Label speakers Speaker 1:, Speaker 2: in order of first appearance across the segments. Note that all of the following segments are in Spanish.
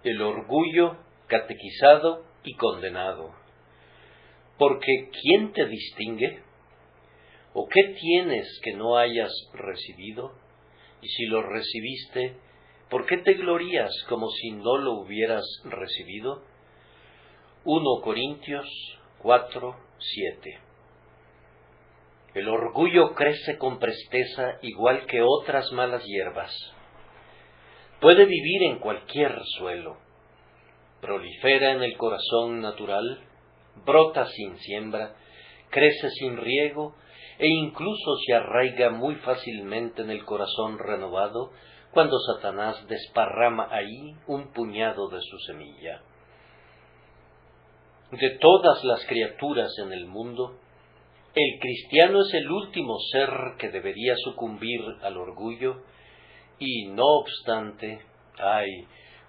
Speaker 1: El orgullo catequizado y condenado. Porque ¿quién te distingue? ¿O qué tienes que no hayas recibido? Y si lo recibiste, ¿por qué te glorías como si no lo hubieras recibido? 1 Corintios 4:7. El orgullo crece con presteza igual que otras malas hierbas. Puede vivir en cualquier suelo. Prolifera en el corazón natural, brota sin siembra, crece sin riego e incluso se arraiga muy fácilmente en el corazón renovado cuando Satanás desparrama ahí un puñado de su semilla. De todas las criaturas en el mundo, el cristiano es el último ser que debería sucumbir al orgullo y, no obstante,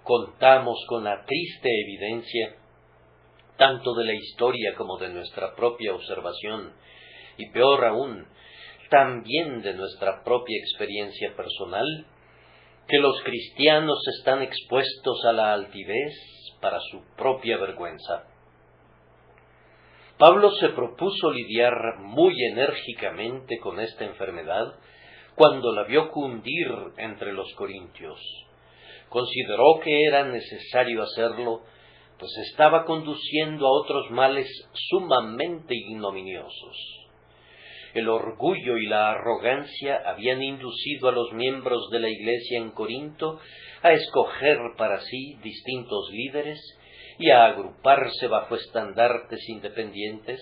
Speaker 1: contamos con la triste evidencia, tanto de la historia como de nuestra propia observación, y peor aún, también de nuestra propia experiencia personal, que los cristianos están expuestos a la altivez para su propia vergüenza. Pablo se propuso lidiar muy enérgicamente con esta enfermedad cuando la vio cundir entre los corintios. Consideró que era necesario hacerlo, pues estaba conduciendo a otros males sumamente ignominiosos. El orgullo y la arrogancia habían inducido a los miembros de la iglesia en Corinto a escoger para sí distintos líderes y a agruparse bajo estandartes independientes.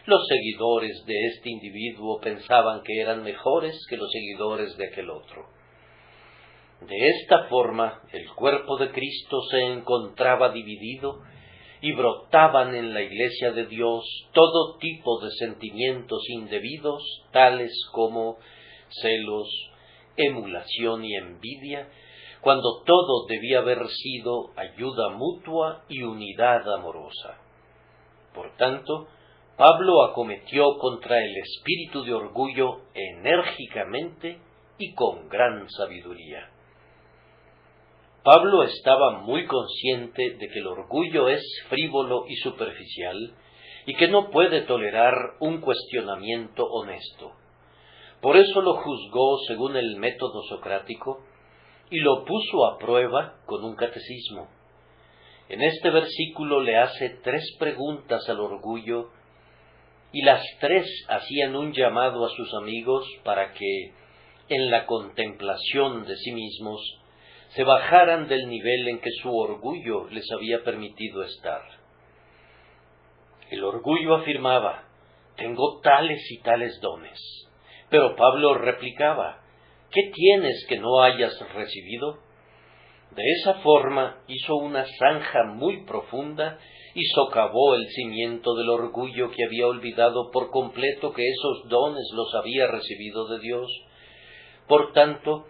Speaker 1: Los seguidores de este individuo pensaban que eran mejores que los seguidores de aquel otro. De esta forma, el cuerpo de Cristo se encontraba dividido y brotaban en la iglesia de Dios todo tipo de sentimientos indebidos, tales como celos, emulación y envidia, cuando todo debía haber sido ayuda mutua y unidad amorosa. Por tanto, Pablo acometió contra el espíritu de orgullo enérgicamente y con gran sabiduría. Pablo estaba muy consciente de que el orgullo es frívolo y superficial y que no puede tolerar un cuestionamiento honesto. Por eso lo juzgó según el método socrático y lo puso a prueba con un catecismo. En este versículo le hace 3 preguntas al orgullo y las 3 hacían un llamado a sus amigos para que, en la contemplación de sí mismos, se bajaran del nivel en que su orgullo les había permitido estar. El orgullo afirmaba: tengo tales y tales dones. Pero Pablo replicaba: ¿qué tienes que no hayas recibido? De esa forma hizo una zanja muy profunda y socavó el cimiento del orgullo que había olvidado por completo que esos dones los había recibido de Dios. Por tanto,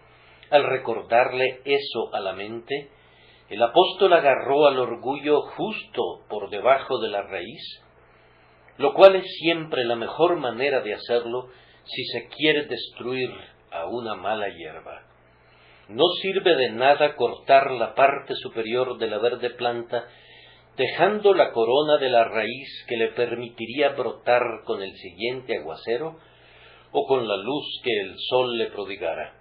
Speaker 1: al recordarle eso a la mente, el apóstol agarró al orgullo justo por debajo de la raíz, lo cual es siempre la mejor manera de hacerlo si se quiere destruir a una mala hierba. No sirve de nada cortar la parte superior de la verde planta, dejando la corona de la raíz que le permitiría brotar con el siguiente aguacero o con la luz que el sol le prodigara.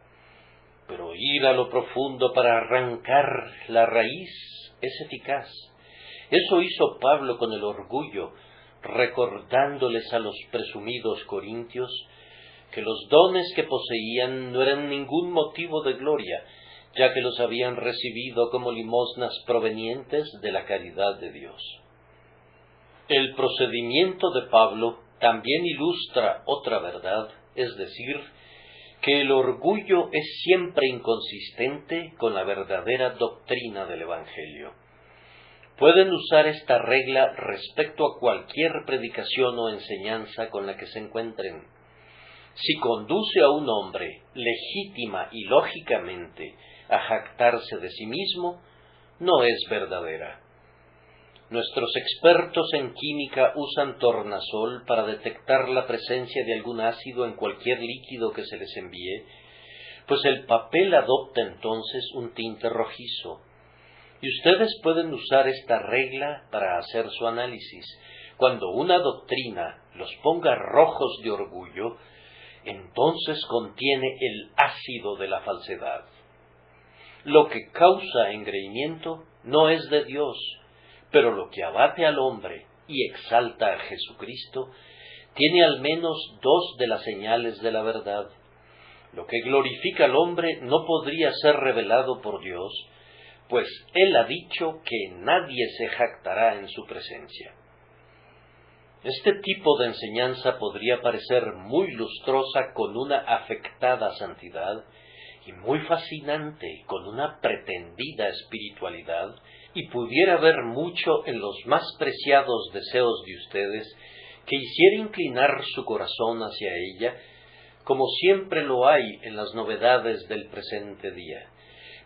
Speaker 1: Pero ir a lo profundo para arrancar la raíz es eficaz. Eso hizo Pablo con el orgullo, recordándoles a los presumidos corintios que los dones que poseían no eran ningún motivo de gloria, ya que los habían recibido como limosnas provenientes de la caridad de Dios. El procedimiento de Pablo también ilustra otra verdad, es decir, que el orgullo es siempre inconsistente con la verdadera doctrina del Evangelio. Pueden usar esta regla respecto a cualquier predicación o enseñanza con la que se encuentren. Si conduce a un hombre legítima y lógicamente a jactarse de sí mismo, no es verdadera. Nuestros expertos en química usan tornasol para detectar la presencia de algún ácido en cualquier líquido que se les envíe, pues el papel adopta entonces un tinte rojizo. Y ustedes pueden usar esta regla para hacer su análisis. Cuando una doctrina los ponga rojos de orgullo, entonces contiene el ácido de la falsedad. Lo que causa engreimiento no es de Dios, pero lo que abate al hombre y exalta a Jesucristo tiene al menos dos de las señales de la verdad. Lo que glorifica al hombre no podría ser revelado por Dios, pues Él ha dicho que nadie se jactará en su presencia. Este tipo de enseñanza podría parecer muy lustrosa con una afectada santidad y muy fascinante con una pretendida espiritualidad, y pudiera haber mucho en los más preciados deseos de ustedes que hiciera inclinar su corazón hacia ella, como siempre lo hay en las novedades del presente día.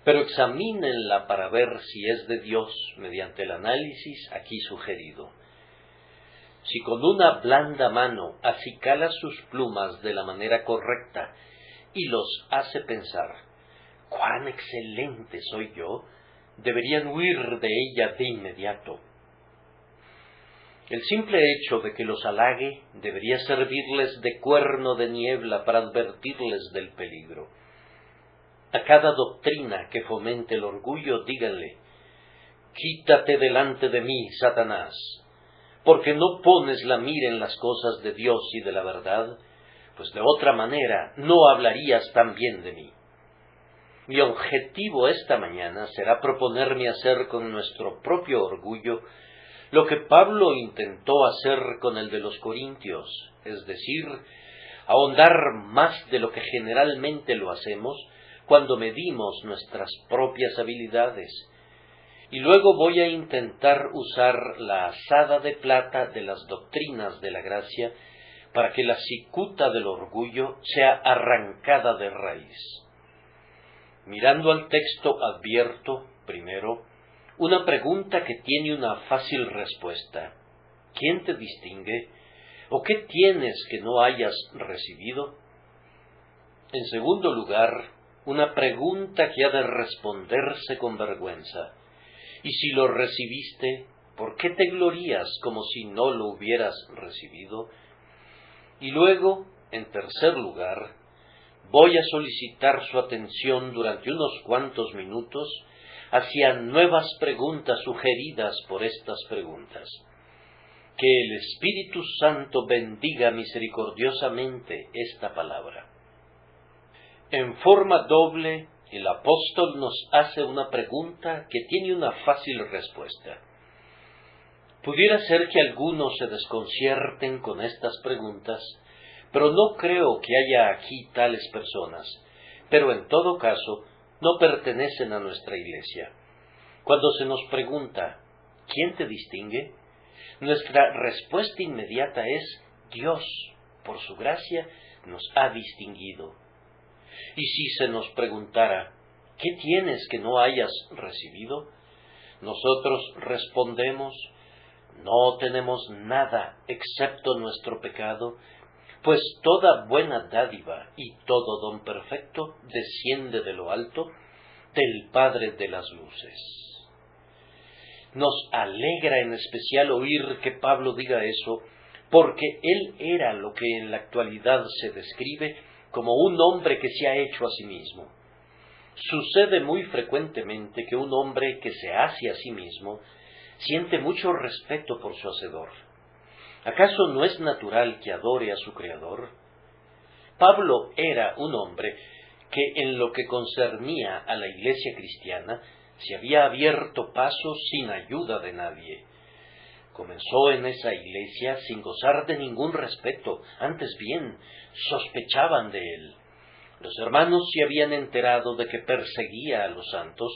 Speaker 1: Pero examínenla para ver si es de Dios mediante el análisis aquí sugerido. Si con una blanda mano acicala sus plumas de la manera correcta y los hace pensar, ¡cuán excelente soy yo!, deberían huir de ella de inmediato. El simple hecho de que los halague debería servirles de cuerno de niebla para advertirles del peligro. A cada doctrina que fomente el orgullo, díganle, «Quítate delante de mí, Satanás, porque no pones la mira en las cosas de Dios y de la verdad, pues de otra manera no hablarías tan bien de mí». Mi objetivo esta mañana será proponerme hacer con nuestro propio orgullo lo que Pablo intentó hacer con el de los Corintios, es decir, ahondar más de lo que generalmente lo hacemos cuando medimos nuestras propias habilidades. Y luego voy a intentar usar la azada de plata de las doctrinas de la gracia para que la cicuta del orgullo sea arrancada de raíz. Mirando al texto advierto, primero, una pregunta que tiene una fácil respuesta. ¿Quién te distingue? ¿O qué tienes que no hayas recibido? En segundo lugar, una pregunta que ha de responderse con vergüenza. Y si lo recibiste, ¿por qué te glorías como si no lo hubieras recibido? Y luego, en tercer lugar, voy a solicitar su atención durante unos cuantos minutos hacia nuevas preguntas sugeridas por estas preguntas. Que el Espíritu Santo bendiga misericordiosamente esta palabra. En forma doble, el apóstol nos hace una pregunta que tiene una fácil respuesta. Pudiera ser que algunos se desconcierten con estas preguntas, pero no creo que haya aquí tales personas, pero en todo caso no pertenecen a nuestra iglesia. Cuando se nos pregunta, ¿quién te distingue?, nuestra respuesta inmediata es, Dios, por su gracia, nos ha distinguido. Y si se nos preguntara, ¿qué tienes que no hayas recibido?, nosotros respondemos, no tenemos nada excepto nuestro pecado, pues toda buena dádiva y todo don perfecto desciende de lo alto, del Padre de las luces. Nos alegra en especial oír que Pablo diga eso, porque él era lo que en la actualidad se describe como un hombre que se ha hecho a sí mismo. Sucede muy frecuentemente que un hombre que se hace a sí mismo siente mucho respeto por su Hacedor. ¿Acaso no es natural que adore a su Creador? Pablo era un hombre que en lo que concernía a la iglesia cristiana se había abierto paso sin ayuda de nadie. Comenzó en esa iglesia sin gozar de ningún respeto, antes bien, sospechaban de él. Los hermanos se habían enterado de que perseguía a los santos,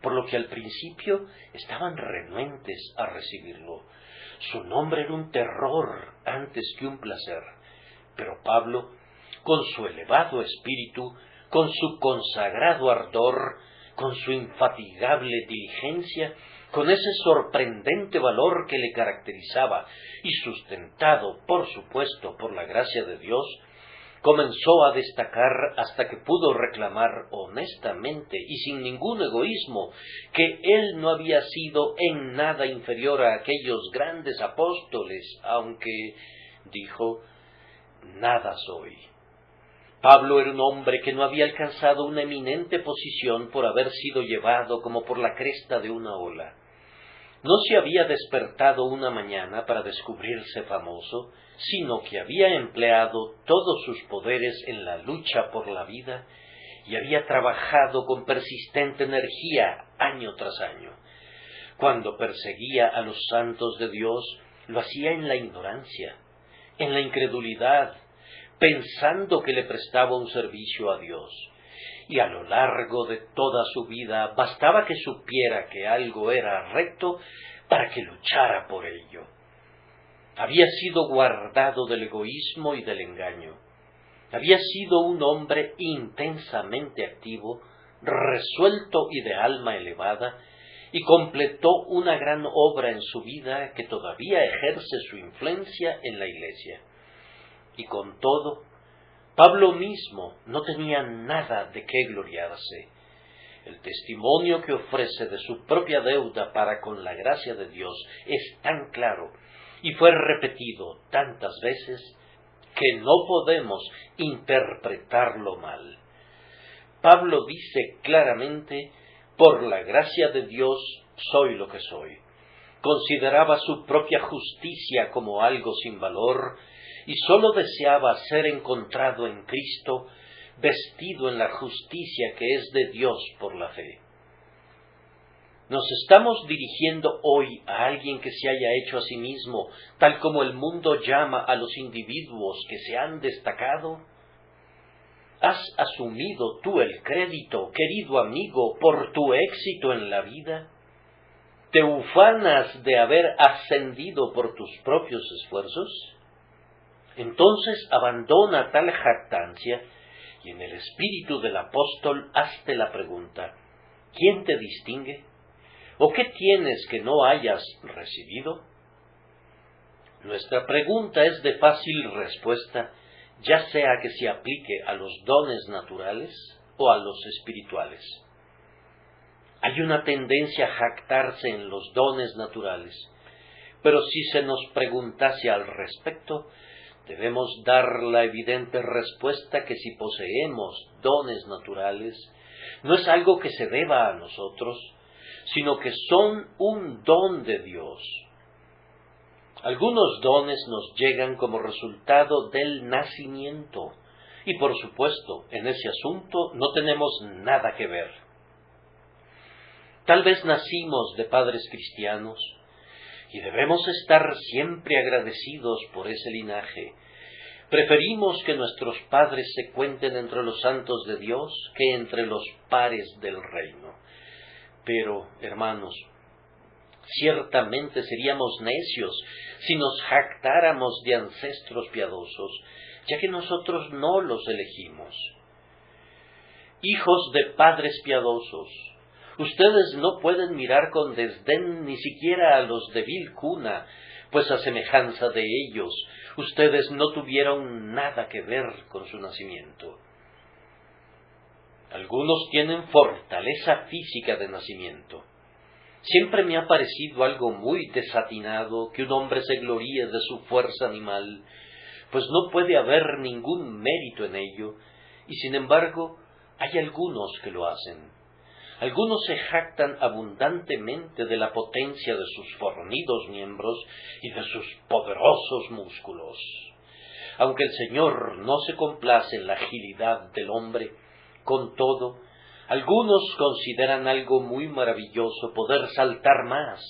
Speaker 1: por lo que al principio estaban renuentes a recibirlo. Su nombre era un terror antes que un placer. Pero Pablo, con su elevado espíritu, con su consagrado ardor, con su infatigable diligencia, con ese sorprendente valor que le caracterizaba y sustentado, por supuesto, por la gracia de Dios, Comenzó a destacar hasta que pudo reclamar honestamente y sin ningún egoísmo que él no había sido en nada inferior a aquellos grandes apóstoles, aunque, dijo, nada soy. Pablo era un hombre que no había alcanzado una eminente posición por haber sido llevado como por la cresta de una ola. No se había despertado una mañana para descubrirse famoso, sino que había empleado todos sus poderes en la lucha por la vida y había trabajado con persistente energía año tras año. Cuando perseguía a los santos de Dios, lo hacía en la ignorancia, en la incredulidad, pensando que le prestaba un servicio a Dios. Y a lo largo de toda su vida bastaba que supiera que algo era recto para que luchara por ello. Había sido guardado del egoísmo y del engaño. Había sido un hombre intensamente activo, resuelto y de alma elevada, y completó una gran obra en su vida que todavía ejerce su influencia en la Iglesia. Y con todo, Pablo mismo no tenía nada de qué gloriarse. El testimonio que ofrece de su propia deuda para con la gracia de Dios es tan claro y fue repetido tantas veces que no podemos interpretarlo mal. Pablo dice claramente, por la gracia de Dios soy lo que soy. Consideraba su propia justicia como algo sin valor y sólo deseaba ser encontrado en Cristo, vestido en la justicia que es de Dios por la fe. ¿Nos estamos dirigiendo hoy a alguien que se haya hecho a sí mismo, tal como el mundo llama a los individuos que se han destacado? ¿Has asumido tú el crédito, querido amigo, por tu éxito en la vida? ¿Te ufanas de haber ascendido por tus propios esfuerzos? Entonces abandona tal jactancia y en el espíritu del apóstol hazte la pregunta, ¿quién te distingue? ¿O qué tienes que no hayas recibido? Nuestra pregunta es de fácil respuesta, ya sea que se aplique a los dones naturales o a los espirituales. Hay una tendencia a jactarse en los dones naturales, pero si se nos preguntase al respecto, debemos dar la evidente respuesta que si poseemos dones naturales, no es algo que se deba a nosotros, sino que son un don de Dios. Algunos dones nos llegan como resultado del nacimiento, y por supuesto, en ese asunto no tenemos nada que ver. Tal vez nacimos de padres cristianos, y debemos estar siempre agradecidos por ese linaje. Preferimos que nuestros padres se cuenten entre los santos de Dios que entre los pares del reino. Pero, hermanos, ciertamente seríamos necios si nos jactáramos de ancestros piadosos, ya que nosotros no los elegimos. Hijos de padres piadosos, ustedes no pueden mirar con desdén ni siquiera a los de vil cuna, pues a semejanza de ellos, ustedes no tuvieron nada que ver con su nacimiento. Algunos tienen fortaleza física de nacimiento. Siempre me ha parecido algo muy desatinado que un hombre se gloríe de su fuerza animal, pues no puede haber ningún mérito en ello, y sin embargo hay algunos que lo hacen. Algunos se jactan abundantemente de la potencia de sus fornidos miembros y de sus poderosos músculos. Aunque el Señor no se complace en la agilidad del hombre, con todo, algunos consideran algo muy maravilloso poder saltar más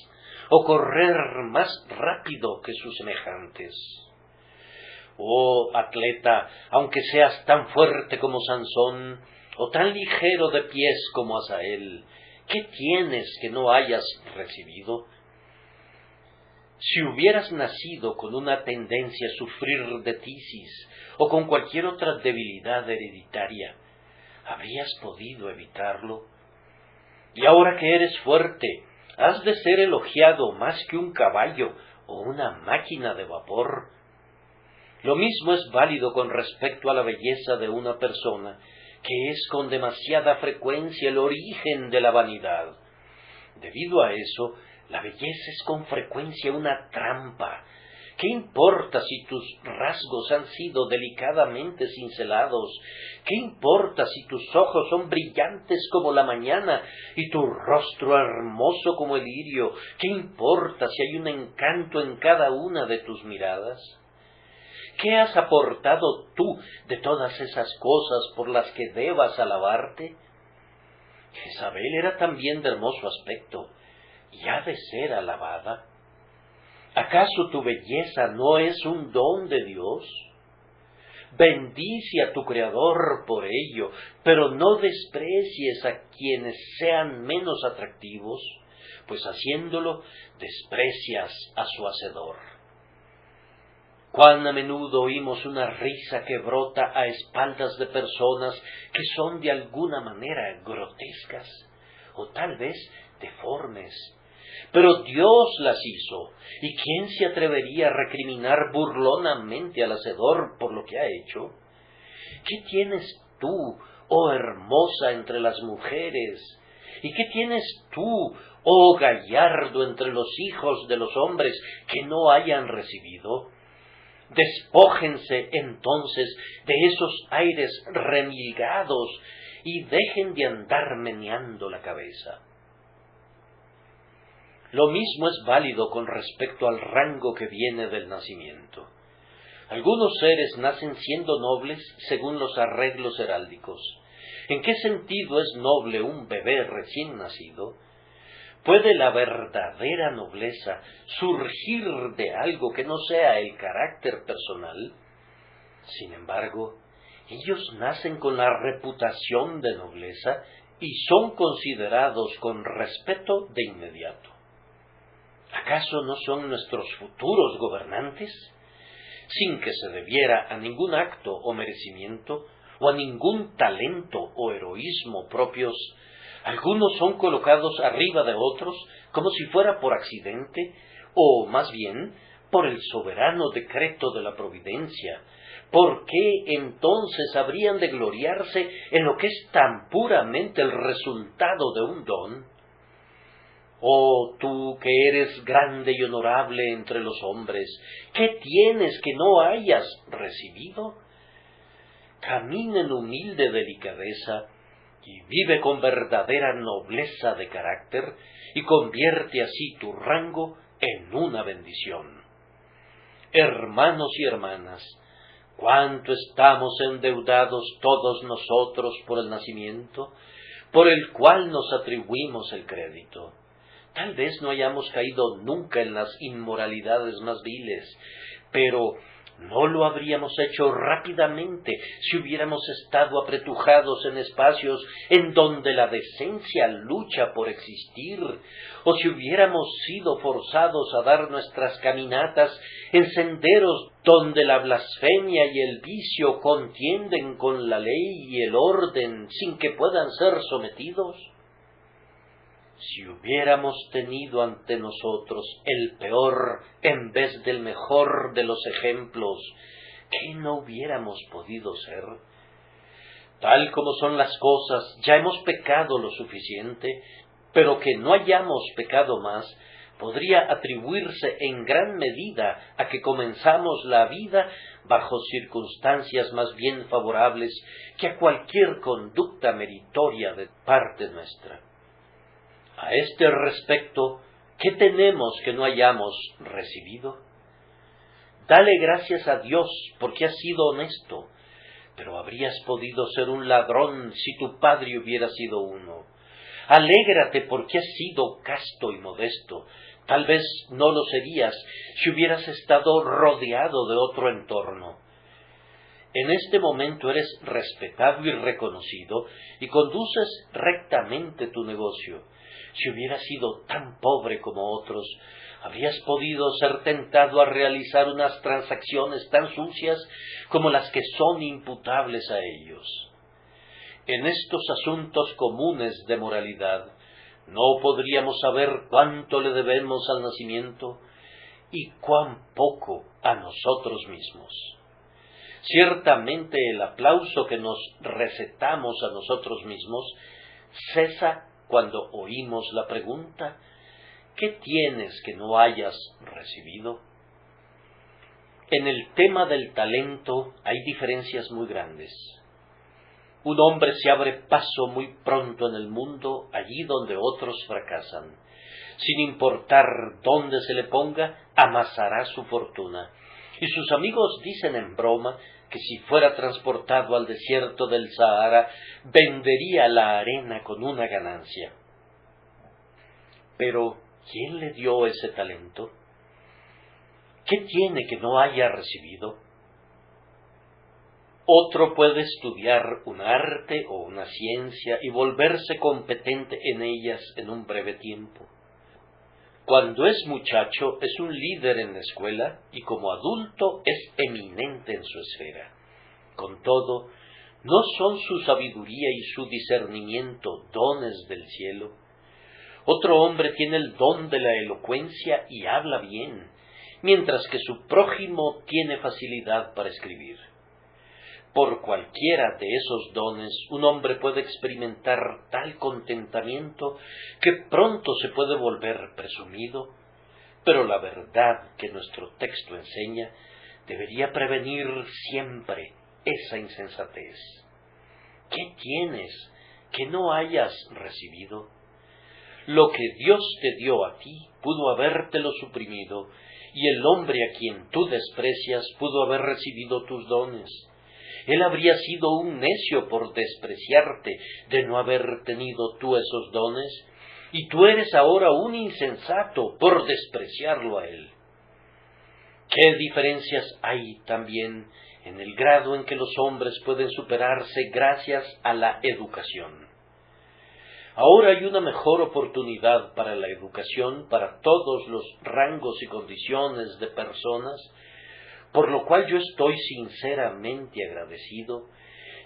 Speaker 1: o correr más rápido que sus semejantes. Oh, atleta, aunque seas tan fuerte como Sansón, o tan ligero de pies como Asael, ¿qué tienes que no hayas recibido? Si hubieras nacido con una tendencia a sufrir de tisis o con cualquier otra debilidad hereditaria, ¿habrías podido evitarlo? Y ahora que eres fuerte, has de ser elogiado más que un caballo o una máquina de vapor. Lo mismo es válido con respecto a la belleza de una persona, que es con demasiada frecuencia el origen de la vanidad. Debido a eso, la belleza es con frecuencia una trampa. ¿Qué importa si tus rasgos han sido delicadamente cincelados? ¿Qué importa si tus ojos son brillantes como la mañana y tu rostro hermoso como el lirio? ¿Qué importa si hay un encanto en cada una de tus miradas? ¿Qué has aportado tú de todas esas cosas por las que debas alabarte? Jezabel era también de hermoso aspecto, y ha de ser alabada. ¿Acaso tu belleza no es un don de Dios? Bendice a tu Creador por ello, pero no desprecies a quienes sean menos atractivos, pues haciéndolo desprecias a su Hacedor. Cuán a menudo oímos una risa que brota a espaldas de personas que son de alguna manera grotescas, o tal vez deformes. Pero Dios las hizo, ¿y quién se atrevería a recriminar burlonamente al Hacedor por lo que ha hecho? ¿Qué tienes tú, oh hermosa entre las mujeres? ¿Y qué tienes tú, oh gallardo entre los hijos de los hombres, que no hayan recibido? Despójense entonces de esos aires remilgados y dejen de andar meneando la cabeza. Lo mismo es válido con respecto al rango que viene del nacimiento. Algunos seres nacen siendo nobles según los arreglos heráldicos. ¿En qué sentido es noble un bebé recién nacido? ¿Puede la verdadera nobleza surgir de algo que no sea el carácter personal? Sin embargo, ellos nacen con la reputación de nobleza y son considerados con respeto de inmediato. ¿Acaso no son nuestros futuros gobernantes? Sin que se debiera a ningún acto o merecimiento, o a ningún talento o heroísmo propios, algunos son colocados arriba de otros como si fuera por accidente, o más bien por el soberano decreto de la providencia. ¿Por qué entonces habrían de gloriarse en lo que es tan puramente el resultado de un don? Oh, tú que eres grande y honorable entre los hombres, ¿qué tienes que no hayas recibido? Camina en humilde delicadeza y vive con verdadera nobleza de carácter y convierte así tu rango en una bendición. Hermanos y hermanas, cuánto estamos endeudados todos nosotros por el nacimiento, por el cual nos atribuimos el crédito. Tal vez no hayamos caído nunca en las inmoralidades más viles, pero no lo habríamos hecho rápidamente si hubiéramos estado apretujados en espacios en donde la decencia lucha por existir, o si hubiéramos sido forzados a dar nuestras caminatas en senderos donde la blasfemia y el vicio contienden con la ley y el orden sin que puedan ser sometidos. Si hubiéramos tenido ante nosotros el peor en vez del mejor de los ejemplos, ¿qué no hubiéramos podido ser? Tal como son las cosas, ya hemos pecado lo suficiente, pero que no hayamos pecado más, podría atribuirse en gran medida a que comenzamos la vida bajo circunstancias más bien favorables que a cualquier conducta meritoria de parte nuestra. A este respecto, ¿qué tenemos que no hayamos recibido? Dale gracias a Dios porque has sido honesto, pero habrías podido ser un ladrón si tu padre hubiera sido uno. Alégrate porque has sido casto y modesto, tal vez no lo serías si hubieras estado rodeado de otro entorno. En este momento eres respetado y reconocido y conduces rectamente tu negocio. Si hubieras sido tan pobre como otros, habrías podido ser tentado a realizar unas transacciones tan sucias como las que son imputables a ellos. En estos asuntos comunes de moralidad, no podríamos saber cuánto le debemos al nacimiento y cuán poco a nosotros mismos. Ciertamente el aplauso que nos recetamos a nosotros mismos cesa cuando oímos la pregunta: ¿qué tienes que no hayas recibido? En el tema del talento hay diferencias muy grandes. Un hombre se abre paso muy pronto en el mundo allí donde otros fracasan. Sin importar dónde se le ponga, amasará su fortuna. Y sus amigos dicen en broma que si fuera transportado al desierto del Sahara, vendería la arena con una ganancia. Pero, ¿quién le dio ese talento? ¿Qué tiene que no haya recibido? Otro puede estudiar un arte o una ciencia y volverse competente en ellas en un breve tiempo. Cuando es muchacho es un líder en la escuela y como adulto es eminente en su esfera. Con todo, ¿no son su sabiduría y su discernimiento dones del cielo? Otro hombre tiene el don de la elocuencia y habla bien, mientras que su prójimo tiene facilidad para escribir. Por cualquiera de esos dones, un hombre puede experimentar tal contentamiento que pronto se puede volver presumido, pero la verdad que nuestro texto enseña debería prevenir siempre esa insensatez. ¿Qué tienes que no hayas recibido? Lo que Dios te dio a ti pudo habértelo suprimido, y el hombre a quien tú desprecias pudo haber recibido tus dones. Él habría sido un necio por despreciarte de no haber tenido tú esos dones, y tú eres ahora un insensato por despreciarlo a él. ¿Qué diferencias hay también en el grado en que los hombres pueden superarse gracias a la educación? Ahora hay una mejor oportunidad para la educación para todos los rangos y condiciones de personas, por lo cual yo estoy sinceramente agradecido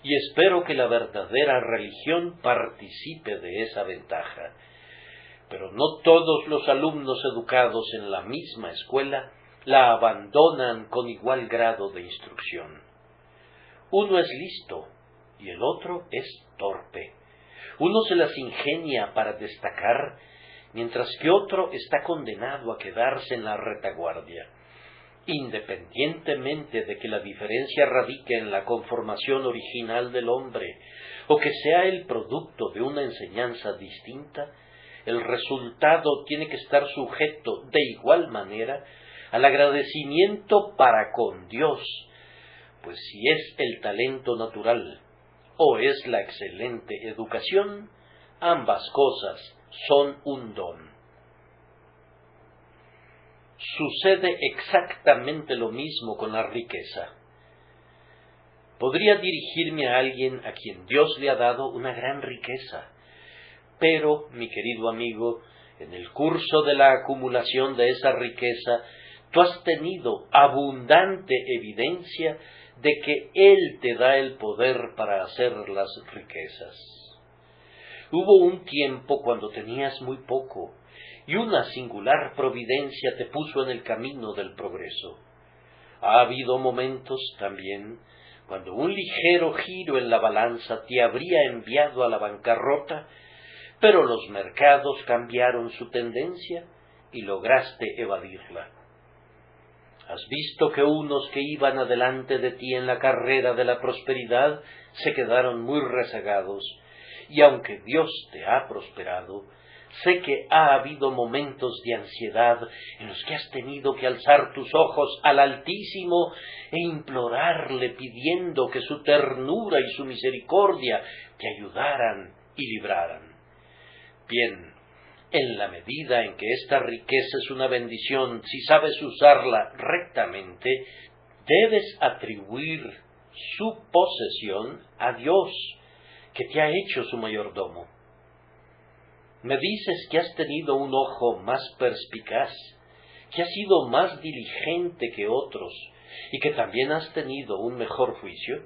Speaker 1: y espero que la verdadera religión participe de esa ventaja. Pero no todos los alumnos educados en la misma escuela la abandonan con igual grado de instrucción. Uno es listo y el otro es torpe. Uno se las ingenia para destacar, mientras que otro está condenado a quedarse en la retaguardia. Independientemente de que la diferencia radique en la conformación original del hombre, o que sea el producto de una enseñanza distinta, el resultado tiene que estar sujeto de igual manera al agradecimiento para con Dios, pues si es el talento natural o es la excelente educación, ambas cosas son un don. Sucede exactamente lo mismo con la riqueza. Podría dirigirme a alguien a quien Dios le ha dado una gran riqueza, pero, mi querido amigo, en el curso de la acumulación de esa riqueza, tú has tenido abundante evidencia de que Él te da el poder para hacer las riquezas. Hubo un tiempo cuando tenías muy poco, y una singular providencia te puso en el camino del progreso. Ha habido momentos también cuando un ligero giro en la balanza te habría enviado a la bancarrota, pero los mercados cambiaron su tendencia y lograste evadirla. Has visto que unos que iban adelante de ti en la carrera de la prosperidad se quedaron muy rezagados, y aunque Dios te ha prosperado, sé que ha habido momentos de ansiedad en los que has tenido que alzar tus ojos al Altísimo e implorarle pidiendo que su ternura y su misericordia te ayudaran y libraran. Bien, en la medida en que esta riqueza es una bendición, si sabes usarla rectamente, debes atribuir su posesión a Dios, que te ha hecho su mayordomo. Me dices que has tenido un ojo más perspicaz, que has sido más diligente que otros, y que también has tenido un mejor juicio.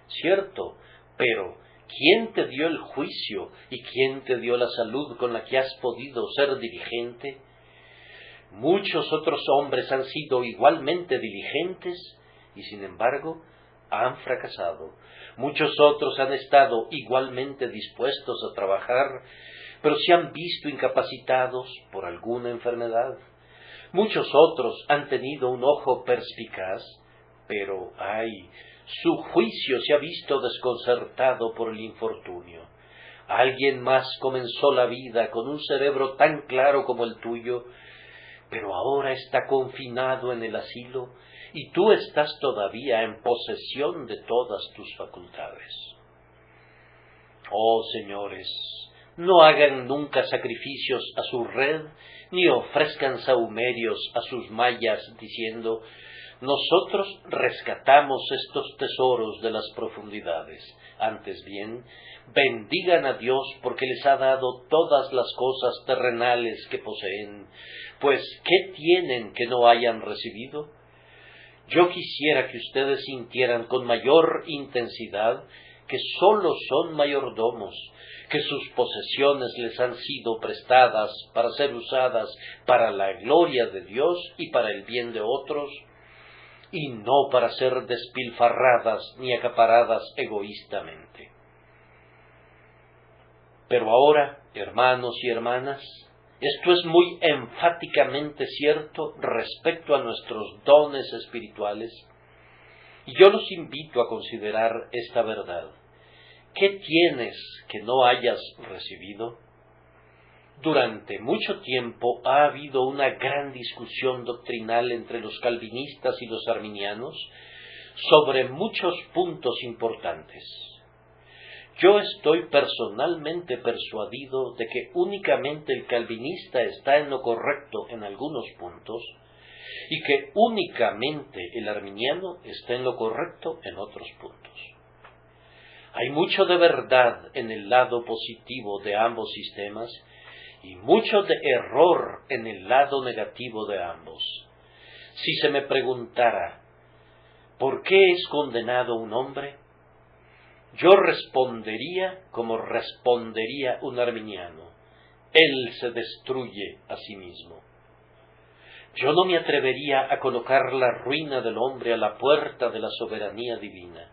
Speaker 1: Cierto, pero ¿quién te dio el juicio y quién te dio la salud con la que has podido ser diligente? Muchos otros hombres han sido igualmente diligentes y sin embargo han fracasado. Muchos otros han estado igualmente dispuestos a trabajar, pero se han visto incapacitados por alguna enfermedad. Muchos otros han tenido un ojo perspicaz, pero su juicio se ha visto desconcertado por el infortunio. Alguien más comenzó la vida con un cerebro tan claro como el tuyo, pero ahora está confinado en el asilo y tú estás todavía en posesión de todas tus facultades. Oh señores, no hagan nunca sacrificios a su red, ni ofrezcan sahumerios a sus mallas, diciendo: nosotros rescatamos estos tesoros de las profundidades. Antes bien, bendigan a Dios porque les ha dado todas las cosas terrenales que poseen, pues ¿qué tienen que no hayan recibido? Yo quisiera que ustedes sintieran con mayor intensidad que sólo son mayordomos, que sus posesiones les han sido prestadas para ser usadas para la gloria de Dios y para el bien de otros, y no para ser despilfarradas ni acaparadas egoístamente. Pero ahora, hermanos y hermanas, esto es muy enfáticamente cierto respecto a nuestros dones espirituales, y yo los invito a considerar esta verdad. ¿Qué tienes que no hayas recibido? Durante mucho tiempo ha habido una gran discusión doctrinal entre los calvinistas y los arminianos sobre muchos puntos importantes. Yo estoy personalmente persuadido de que únicamente el calvinista está en lo correcto en algunos puntos y que únicamente el arminiano está en lo correcto en otros puntos. Hay mucho de verdad en el lado positivo de ambos sistemas y mucho de error en el lado negativo de ambos. Si se me preguntara, ¿por qué es condenado un hombre?, yo respondería como respondería un arminiano: él se destruye a sí mismo. Yo no me atrevería a colocar la ruina del hombre a la puerta de la soberanía divina.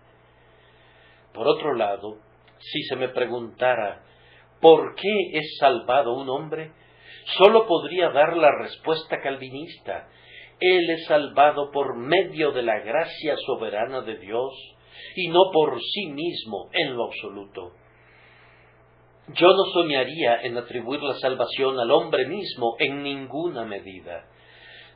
Speaker 1: Por otro lado, si se me preguntara ¿por qué es salvado un hombre?, sólo podría dar la respuesta calvinista: él es salvado por medio de la gracia soberana de Dios y no por sí mismo en lo absoluto. Yo no soñaría en atribuir la salvación al hombre mismo en ninguna medida.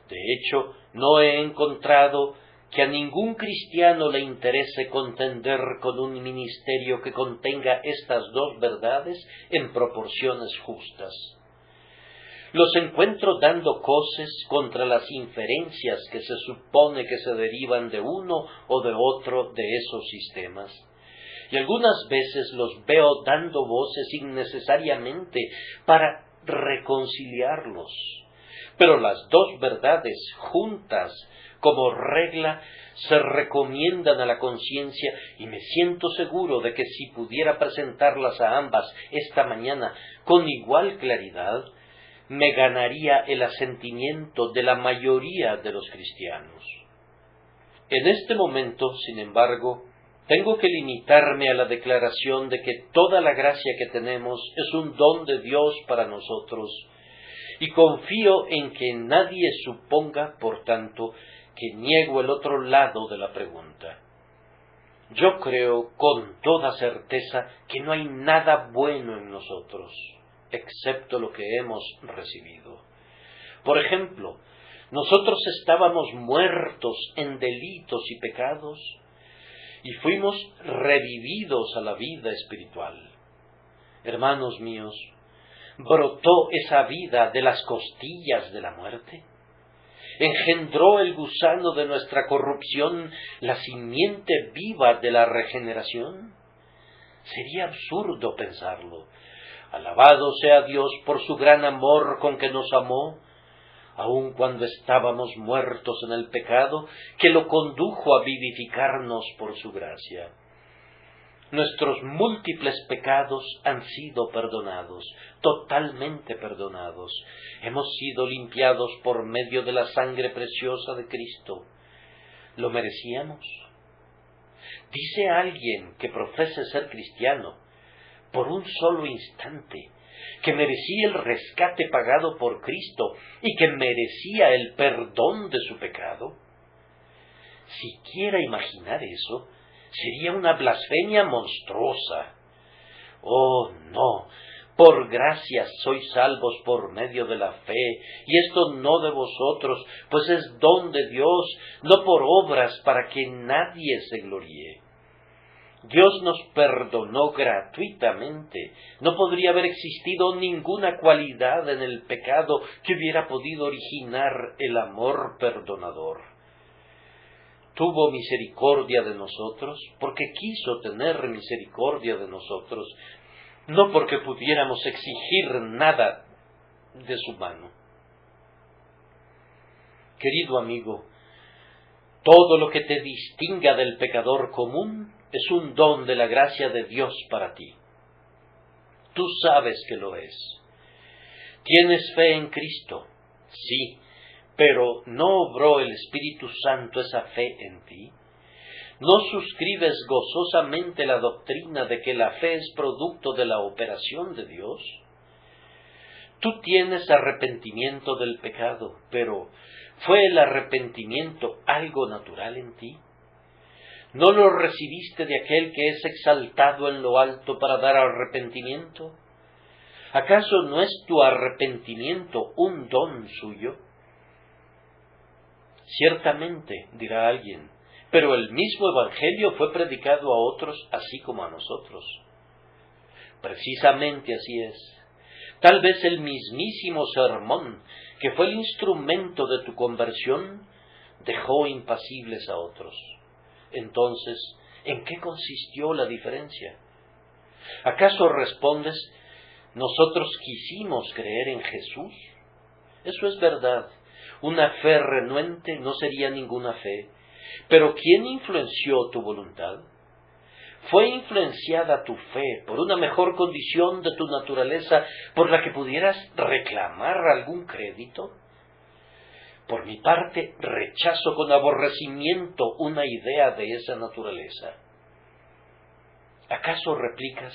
Speaker 1: De hecho, no he encontrado que a ningún cristiano le interese contender con un ministerio que contenga estas dos verdades en proporciones justas. Los encuentro dando coces contra las inferencias que se supone que se derivan de uno o de otro de esos sistemas, y algunas veces los veo dando voces innecesariamente para reconciliarlos. Pero las dos verdades juntas, como regla, se recomiendan a la conciencia, y me siento seguro de que si pudiera presentarlas a ambas esta mañana con igual claridad, me ganaría el asentimiento de la mayoría de los cristianos. En este momento, sin embargo, tengo que limitarme a la declaración de que toda la gracia que tenemos es un don de Dios para nosotros, y confío en que nadie suponga, por tanto, que niego el otro lado de la pregunta. Yo creo con toda certeza que no hay nada bueno en nosotros, excepto lo que hemos recibido. Por ejemplo, nosotros estábamos muertos en delitos y pecados, y fuimos revividos a la vida espiritual. Hermanos míos, ¿brotó esa vida de las costillas de la muerte? ¿Engendró el gusano de nuestra corrupción la simiente viva de la regeneración? Sería absurdo pensarlo. Alabado sea Dios por su gran amor con que nos amó, aun cuando estábamos muertos en el pecado, que lo condujo a vivificarnos por su gracia. Nuestros múltiples pecados han sido perdonados, totalmente perdonados. Hemos sido limpiados por medio de la sangre preciosa de Cristo. ¿Lo merecíamos? Dice alguien que profese ser cristiano, por un solo instante, que merecía el rescate pagado por Cristo y que merecía el perdón de su pecado. Siquiera imaginar eso sería una blasfemia monstruosa. Oh, no, por gracia sois salvos por medio de la fe, y esto no de vosotros, pues es don de Dios, no por obras para que nadie se gloríe. Dios nos perdonó gratuitamente. No podría haber existido ninguna cualidad en el pecado que hubiera podido originar el amor perdonador. Tuvo misericordia de nosotros porque quiso tener misericordia de nosotros, no porque pudiéramos exigir nada de su mano. Querido amigo, todo lo que te distinga del pecador común es un don de la gracia de Dios para ti. Tú sabes que lo es. ¿Tienes fe en Cristo? Sí, pero ¿no obró el Espíritu Santo esa fe en ti? ¿No suscribes gozosamente la doctrina de que la fe es producto de la operación de Dios? Tú tienes arrepentimiento del pecado, pero ¿fue el arrepentimiento algo natural en ti? ¿No lo recibiste de aquel que es exaltado en lo alto para dar arrepentimiento? ¿Acaso no es tu arrepentimiento un don suyo? Ciertamente, dirá alguien, pero el mismo Evangelio fue predicado a otros así como a nosotros. Precisamente así es. Tal vez el mismísimo sermón, que fue el instrumento de tu conversión, dejó impasibles a otros. Entonces, ¿en qué consistió la diferencia? ¿Acaso respondes, nosotros quisimos creer en Jesús? Eso es verdad. Una fe renuente no sería ninguna fe. Pero ¿quién influenció tu voluntad? ¿Fue influenciada tu fe por una mejor condición de tu naturaleza por la que pudieras reclamar algún crédito? Por mi parte, rechazo con aborrecimiento una idea de esa naturaleza. ¿Acaso replicas?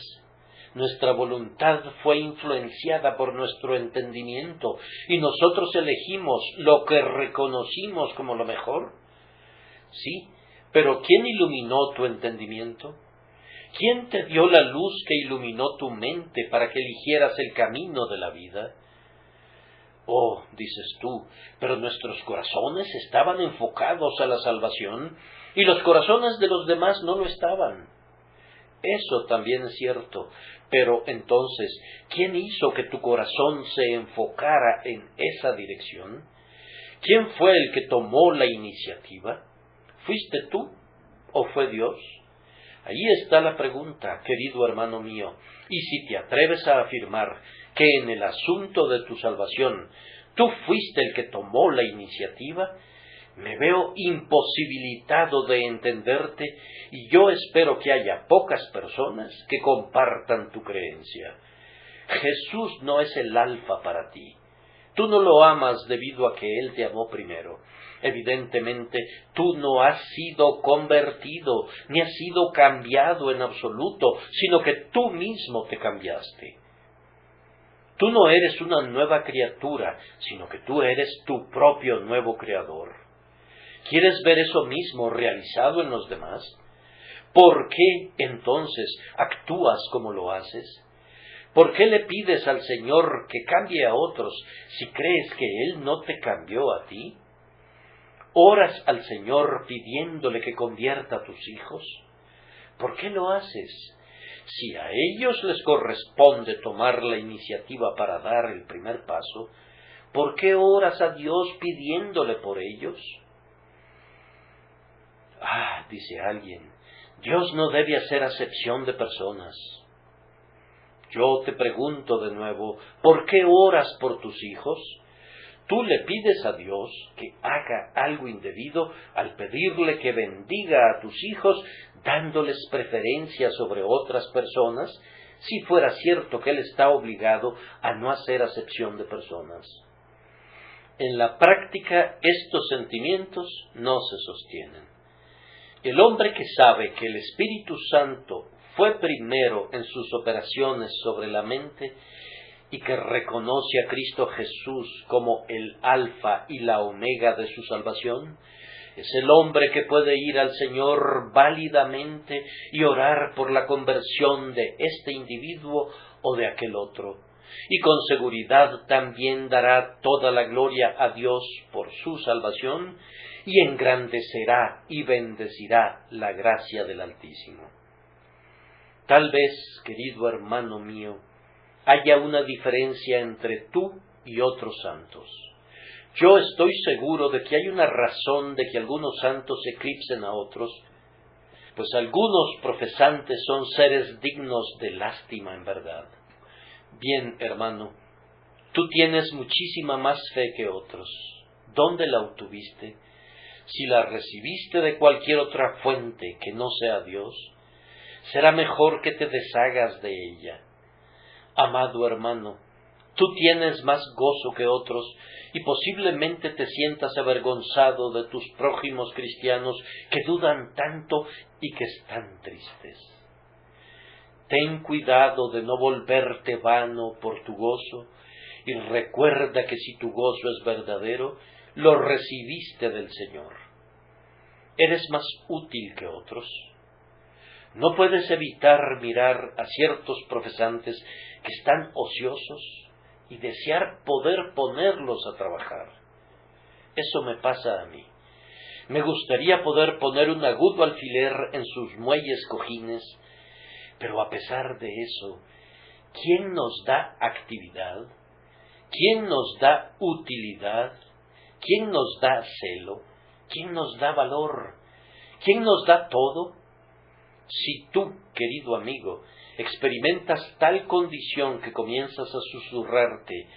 Speaker 1: Nuestra voluntad fue influenciada por nuestro entendimiento y nosotros elegimos lo que reconocimos como lo mejor. Sí, pero ¿quién iluminó tu entendimiento? ¿Quién te dio la luz que iluminó tu mente para que eligieras el camino de la vida? Oh, dices tú, pero nuestros corazones estaban enfocados a la salvación y los corazones de los demás no lo estaban. Eso también es cierto, pero entonces, ¿quién hizo que tu corazón se enfocara en esa dirección? ¿Quién fue el que tomó la iniciativa? ¿Fuiste tú o fue Dios? Ahí está la pregunta, querido hermano mío, y si te atreves a afirmar que en el asunto de tu salvación tú fuiste el que tomó la iniciativa, me veo imposibilitado de entenderte y yo espero que haya pocas personas que compartan tu creencia. Jesús no es el alfa para ti. Tú no lo amas debido a que Él te amó primero. Evidentemente, tú no has sido convertido, ni has sido cambiado en absoluto, sino que tú mismo te cambiaste. Tú no eres una nueva criatura, sino que tú eres tu propio nuevo creador. ¿Quieres ver eso mismo realizado en los demás? ¿Por qué, entonces, actúas como lo haces? ¿Por qué le pides al Señor que cambie a otros si crees que Él no te cambió a ti? ¿Oras al Señor pidiéndole que convierta a tus hijos? ¿Por qué lo haces? Si a ellos les corresponde tomar la iniciativa para dar el primer paso, ¿por qué oras a Dios pidiéndole por ellos? Ah, dice alguien, Dios no debe hacer acepción de personas. Yo te pregunto de nuevo, ¿por qué oras por tus hijos? Tú le pides a Dios que haga algo indebido al pedirle que bendiga a tus hijos dándoles preferencia sobre otras personas, si fuera cierto que Él está obligado a no hacer acepción de personas. En la práctica estos sentimientos no se sostienen. El hombre que sabe que el Espíritu Santo fue primero en sus operaciones sobre la mente y que reconoce a Cristo Jesús como el alfa y la omega de su salvación, es el hombre que puede ir al Señor válidamente y orar por la conversión de este individuo o de aquel otro, y con seguridad también dará toda la gloria a Dios por su salvación y engrandecerá y bendecirá la gracia del Altísimo. Tal vez, querido hermano mío, haya una diferencia entre tú y otros santos. Yo estoy seguro de que hay una razón de que algunos santos eclipsen a otros, pues algunos profesantes son seres dignos de lástima en verdad. Bien, hermano, tú tienes muchísima más fe que otros. ¿Dónde la obtuviste? Si la recibiste de cualquier otra fuente que no sea Dios, será mejor que te deshagas de ella. Amado hermano, tú tienes más gozo que otros y posiblemente te sientas avergonzado de tus prójimos cristianos que dudan tanto y que están tristes. Ten cuidado de no volverte vano por tu gozo y recuerda que si tu gozo es verdadero, lo recibiste del Señor. ¿Eres más útil que otros? No puedes evitar mirar a ciertos profesantes que están ociosos y desear poder ponerlos a trabajar. Eso me pasa a mí. Me gustaría poder poner un agudo alfiler en sus muelles cojines, pero a pesar de eso, ¿quién nos da actividad? ¿Quién nos da utilidad? ¿Quién nos da celo? ¿Quién nos da valor? ¿Quién nos da todo? Si tú, querido amigo, experimentas tal condición que comienzas a susurrarte,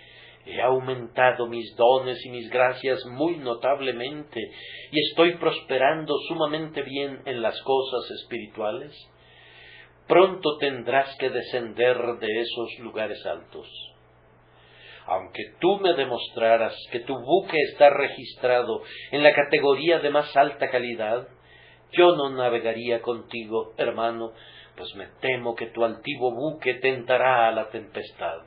Speaker 1: he aumentado mis dones y mis gracias muy notablemente y estoy prosperando sumamente bien en las cosas espirituales, pronto tendrás que descender de esos lugares altos. Aunque tú me demostraras que tu buque está registrado en la categoría de más alta calidad, yo no navegaría contigo, hermano, pues me temo que tu altivo buque tentará a la tempestad.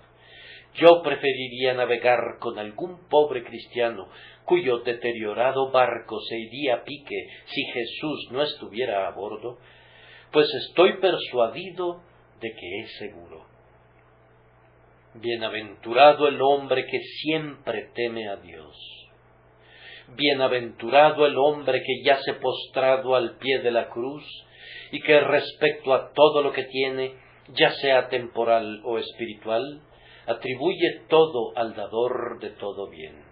Speaker 1: Yo preferiría navegar con algún pobre cristiano cuyo deteriorado barco se iría a pique si Jesús no estuviera a bordo, pues estoy persuadido de que es seguro. Bienaventurado el hombre que siempre teme a Dios. Bienaventurado el hombre que yace postrado al pie de la cruz y que respecto a todo lo que tiene, ya sea temporal o espiritual, atribuye todo al dador de todo bien.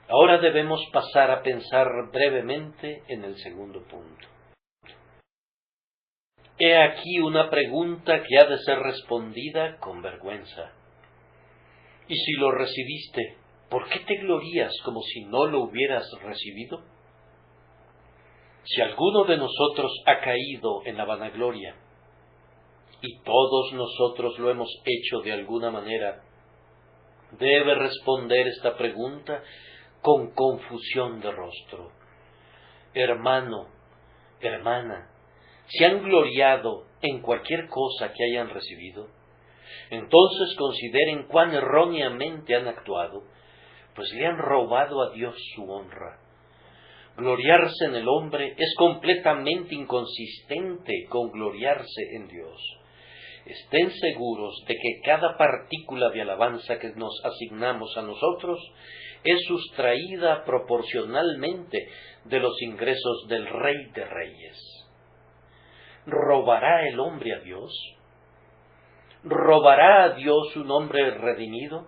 Speaker 1: Ahora debemos pasar a pensar brevemente en el segundo punto. He aquí una pregunta que ha de ser respondida con vergüenza. ¿Y si lo recibiste, por qué te glorías como si no lo hubieras recibido? Si alguno de nosotros ha caído en la vanagloria, y todos nosotros lo hemos hecho de alguna manera, debe responder esta pregunta con confusión de rostro. Hermano, hermana, ¿se han gloriado en cualquier cosa que hayan recibido? Entonces consideren cuán erróneamente han actuado, pues le han robado a Dios su honra. Gloriarse en el hombre es completamente inconsistente con gloriarse en Dios. Estén seguros de que cada partícula de alabanza que nos asignamos a nosotros es sustraída proporcionalmente de los ingresos del Rey de Reyes. ¿Robará el hombre a Dios? ¿Robará a Dios un hombre redimido?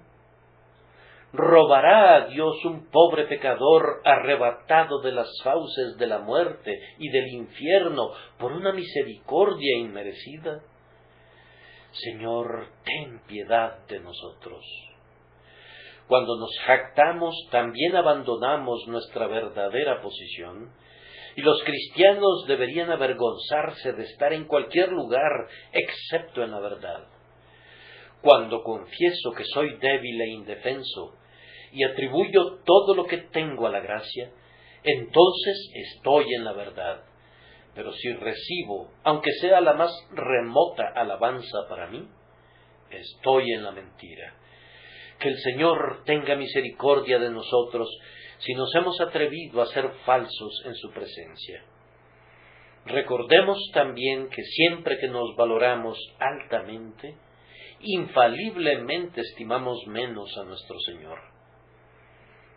Speaker 1: ¿Robará a Dios un pobre pecador arrebatado de las fauces de la muerte y del infierno por una misericordia inmerecida? Señor, ten piedad de nosotros. Cuando nos jactamos, también abandonamos nuestra verdadera posición, y los cristianos deberían avergonzarse de estar en cualquier lugar excepto en la verdad. Cuando confieso que soy débil e indefenso y atribuyo todo lo que tengo a la gracia, entonces estoy en la verdad. Pero si recibo, aunque sea la más remota alabanza para mí, estoy en la mentira. Que el Señor tenga misericordia de nosotros si nos hemos atrevido a ser falsos en su presencia. Recordemos también que siempre que nos valoramos altamente, infaliblemente estimamos menos a nuestro Señor.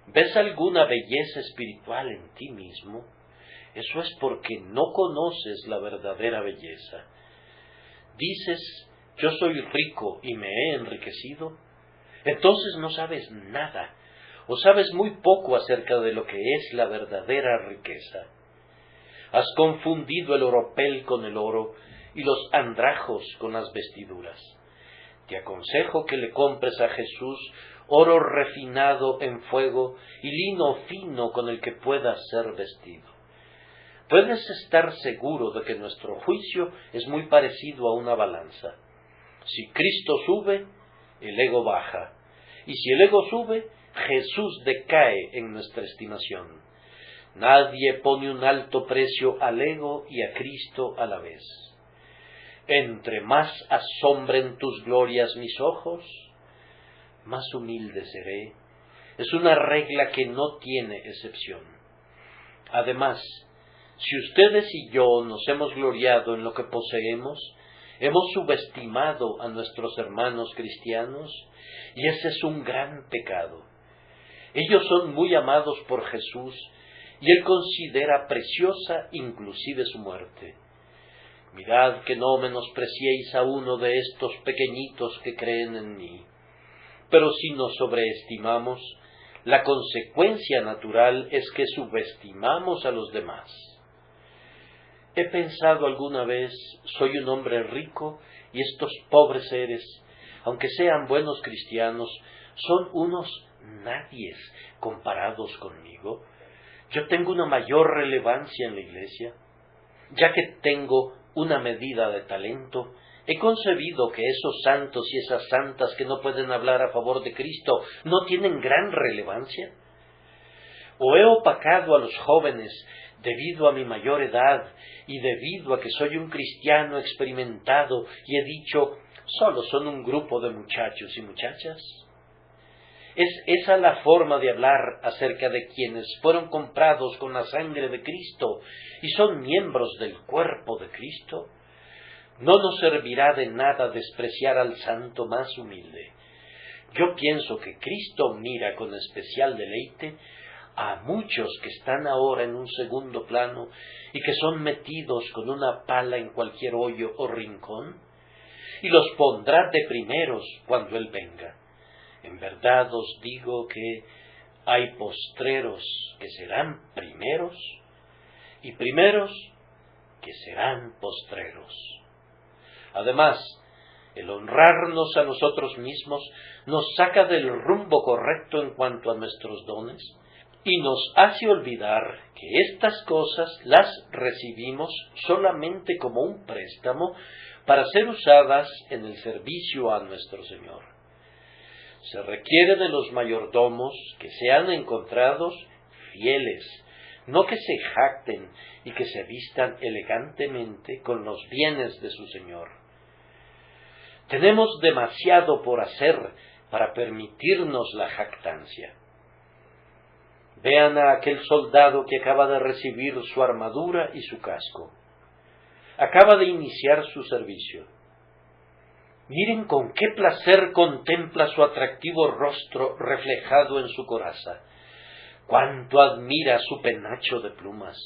Speaker 1: ¿Ves alguna belleza espiritual en ti mismo? Eso es porque no conoces la verdadera belleza. Dices, yo soy rico y me he enriquecido. Entonces no sabes nada, o sabes muy poco acerca de lo que es la verdadera riqueza. Has confundido el oropel con el oro y los andrajos con las vestiduras. Te aconsejo que le compres a Jesús oro refinado en fuego y lino fino con el que puedas ser vestido. Puedes estar seguro de que nuestro juicio es muy parecido a una balanza. Si Cristo sube, el ego baja, y si el ego sube, Jesús decae en nuestra estimación. Nadie pone un alto precio al ego y a Cristo a la vez. Entre más asombren tus glorias mis ojos, más humilde seré. Es una regla que no tiene excepción. Además, si ustedes y yo nos hemos gloriado en lo que poseemos, hemos subestimado a nuestros hermanos cristianos, y ese es un gran pecado. Ellos son muy amados por Jesús, y Él considera preciosa inclusive su muerte. Mirad que no menospreciéis a uno de estos pequeñitos que creen en mí. Pero si nos sobreestimamos, la consecuencia natural es que subestimamos a los demás. He pensado alguna vez, soy un hombre rico y estos pobres seres, aunque sean buenos cristianos, son unos nadies comparados conmigo. Yo tengo una mayor relevancia en la iglesia. Ya que tengo una medida de talento, he concebido que esos santos y esas santas que no pueden hablar a favor de Cristo no tienen gran relevancia. ¿O he opacado a los jóvenes debido a mi mayor edad y debido a que soy un cristiano experimentado y he dicho, solo son un grupo de muchachos y muchachas? ¿Es esa la forma de hablar acerca de quienes fueron comprados con la sangre de Cristo y son miembros del cuerpo de Cristo? No nos servirá de nada despreciar al santo más humilde. Yo pienso que Cristo mira con especial deleite a muchos que están ahora en un segundo plano y que son metidos con una pala en cualquier hoyo o rincón, y los pondrá de primeros cuando Él venga. En verdad os digo que hay postreros que serán primeros y primeros que serán postreros. Además, el honrarnos a nosotros mismos nos saca del rumbo correcto en cuanto a nuestros dones y nos hace olvidar que estas cosas las recibimos solamente como un préstamo para ser usadas en el servicio a nuestro Señor. Se requiere de los mayordomos que sean encontrados fieles, no que se jacten y que se vistan elegantemente con los bienes de su Señor. Tenemos demasiado por hacer para permitirnos la jactancia. Vean a aquel soldado que acaba de recibir su armadura y su casco. Acaba de iniciar su servicio. Miren con qué placer contempla su atractivo rostro reflejado en su coraza. Cuánto admira su penacho de plumas.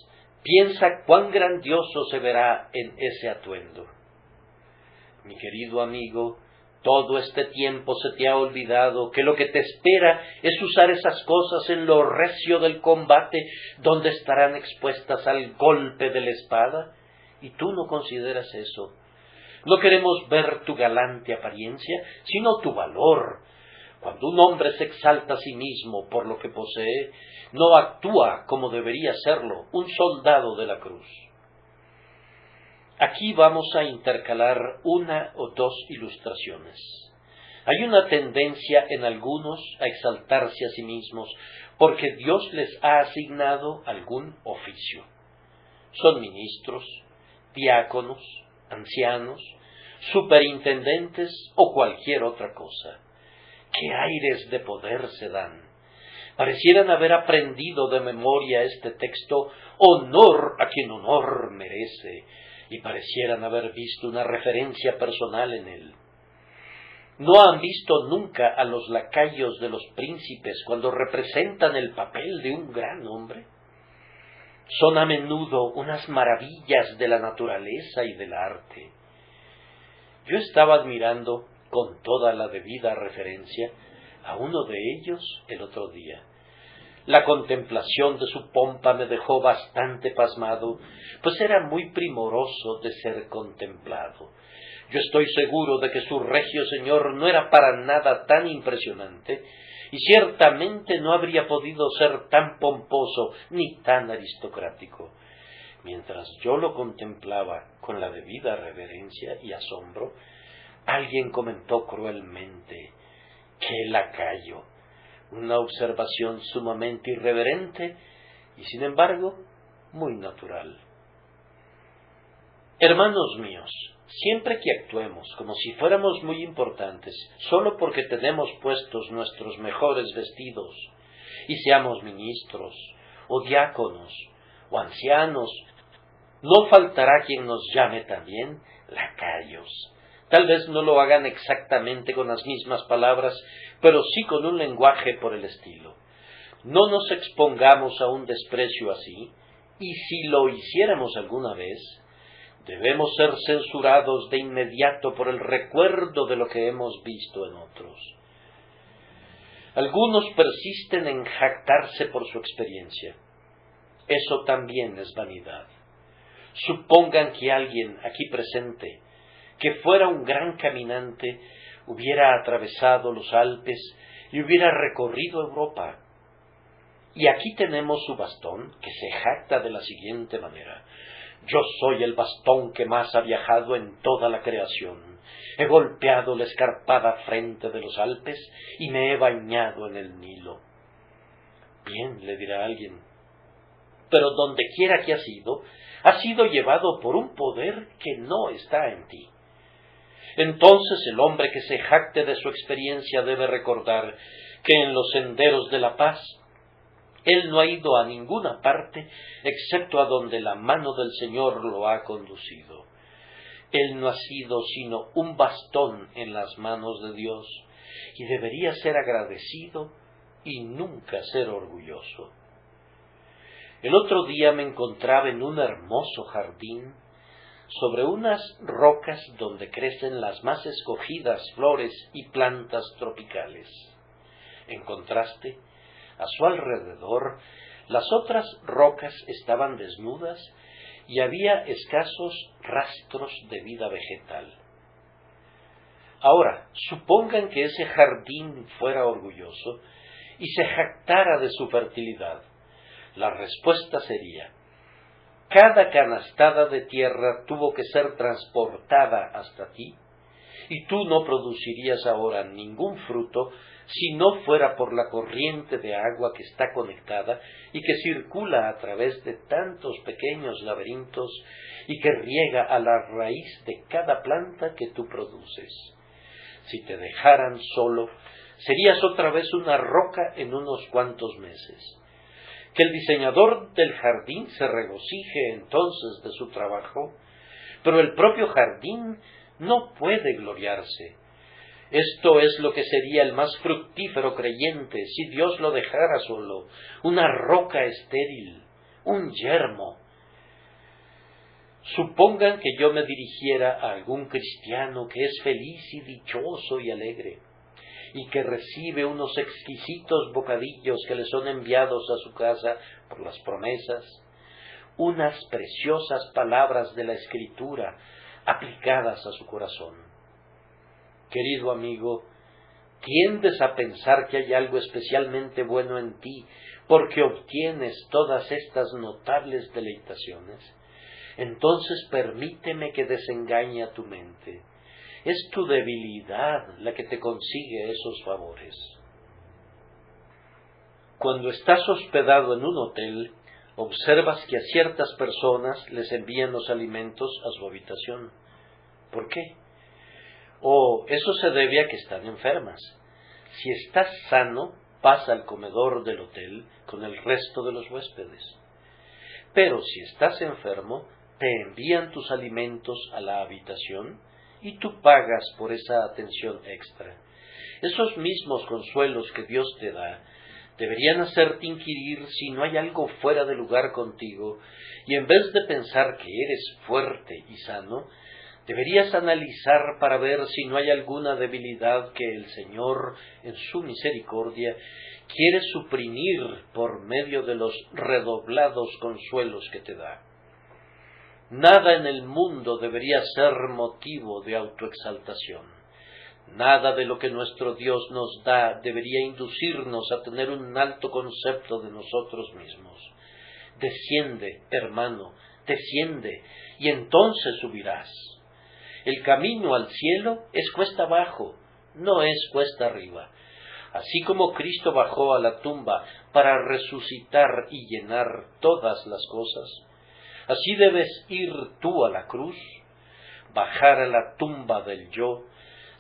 Speaker 1: Piensa cuán grandioso se verá en ese atuendo. Mi querido amigo, todo este tiempo se te ha olvidado que lo que te espera es usar esas cosas en lo recio del combate, donde estarán expuestas al golpe de la espada, y tú no consideras eso. No queremos ver tu galante apariencia, sino tu valor. Cuando un hombre se exalta a sí mismo por lo que posee, no actúa como debería hacerlo un soldado de la cruz. Aquí vamos a intercalar una o dos ilustraciones. Hay una tendencia en algunos a exaltarse a sí mismos porque Dios les ha asignado algún oficio. Son ministros, diáconos, ancianos, superintendentes o cualquier otra cosa. ¡Qué aires de poder se dan! Parecieran haber aprendido de memoria este texto, honor a quien honor merece, y parecieran haber visto una referencia personal en él. ¿No han visto nunca a los lacayos de los príncipes cuando representan el papel de un gran hombre? Son a menudo unas maravillas de la naturaleza y del arte. Yo estaba admirando, con toda la debida referencia, a uno de ellos el otro día. La contemplación de su pompa me dejó bastante pasmado, pues era muy primoroso de ser contemplado. Yo estoy seguro de que su regio señor no era para nada tan impresionante, y ciertamente no habría podido ser tan pomposo ni tan aristocrático. Mientras yo lo contemplaba con la debida reverencia y asombro, alguien comentó cruelmente: ¡qué lacayo! Una observación sumamente irreverente y, sin embargo, muy natural. Hermanos míos, siempre que actuemos como si fuéramos muy importantes, solo porque tenemos puestos nuestros mejores vestidos, y seamos ministros, o diáconos, o ancianos, no faltará quien nos llame también lacayos. Tal vez no lo hagan exactamente con las mismas palabras, pero sí con un lenguaje por el estilo. No nos expongamos a un desprecio así, y si lo hiciéramos alguna vez, debemos ser censurados de inmediato por el recuerdo de lo que hemos visto en otros. Algunos persisten en jactarse por su experiencia. Eso también es vanidad. Supongan que alguien aquí presente, que fuera un gran caminante, hubiera atravesado los Alpes y hubiera recorrido Europa. Y aquí tenemos su bastón, que se jacta de la siguiente manera: yo soy el bastón que más ha viajado en toda la creación. He golpeado la escarpada frente de los Alpes y me he bañado en el Nilo. Bien, le dirá alguien, pero donde quiera que ha sido llevado por un poder que no está en ti. Entonces el hombre que se jacte de su experiencia debe recordar que en los senderos de la paz él no ha ido a ninguna parte excepto a donde la mano del Señor lo ha conducido. Él no ha sido sino un bastón en las manos de Dios, y debería ser agradecido y nunca ser orgulloso. El otro día me encontraba en un hermoso jardín, sobre unas rocas donde crecen las más escogidas flores y plantas tropicales. En contraste, a su alrededor, las otras rocas estaban desnudas y había escasos rastros de vida vegetal. Ahora, supongan que ese jardín fuera orgulloso y se jactara de su fertilidad. La respuesta sería: cada canastada de tierra tuvo que ser transportada hasta ti, y tú no producirías ahora ningún fruto si no fuera por la corriente de agua que está conectada y que circula a través de tantos pequeños laberintos y que riega a la raíz de cada planta que tú produces. Si te dejaran solo, serías otra vez una roca en unos cuantos meses. Que el diseñador del jardín se regocije entonces de su trabajo, pero el propio jardín no puede gloriarse. Esto es lo que sería el más fructífero creyente si Dios lo dejara solo, una roca estéril, un yermo. Supongan que yo me dirigiera a algún cristiano que es feliz y dichoso y alegre, y que recibe unos exquisitos bocadillos que le son enviados a su casa por las promesas, unas preciosas palabras de la Escritura aplicadas a su corazón. Querido amigo, tiendes a pensar que hay algo especialmente bueno en ti porque obtienes todas estas notables deleitaciones. Entonces permíteme que desengañe a tu mente. Es tu debilidad la que te consigue esos favores. Cuando estás hospedado en un hotel, observas que a ciertas personas les envían los alimentos a su habitación. ¿Por qué? Eso se debe a que están enfermas. Si estás sano, pasa al comedor del hotel con el resto de los huéspedes. Pero si estás enfermo, te envían tus alimentos a la habitación y tú pagas por esa atención extra. Esos mismos consuelos que Dios te da deberían hacerte inquirir si no hay algo fuera de lugar contigo, y en vez de pensar que eres fuerte y sano, deberías analizar para ver si no hay alguna debilidad que el Señor, en su misericordia, quiere suprimir por medio de los redoblados consuelos que te da. Nada en el mundo debería ser motivo de autoexaltación. Nada de lo que nuestro Dios nos da debería inducirnos a tener un alto concepto de nosotros mismos. Desciende, hermano, desciende, y entonces subirás. El camino al cielo es cuesta abajo, no es cuesta arriba. Así como Cristo bajó a la tumba para resucitar y llenar todas las cosas, así debes ir tú a la cruz, bajar a la tumba del yo,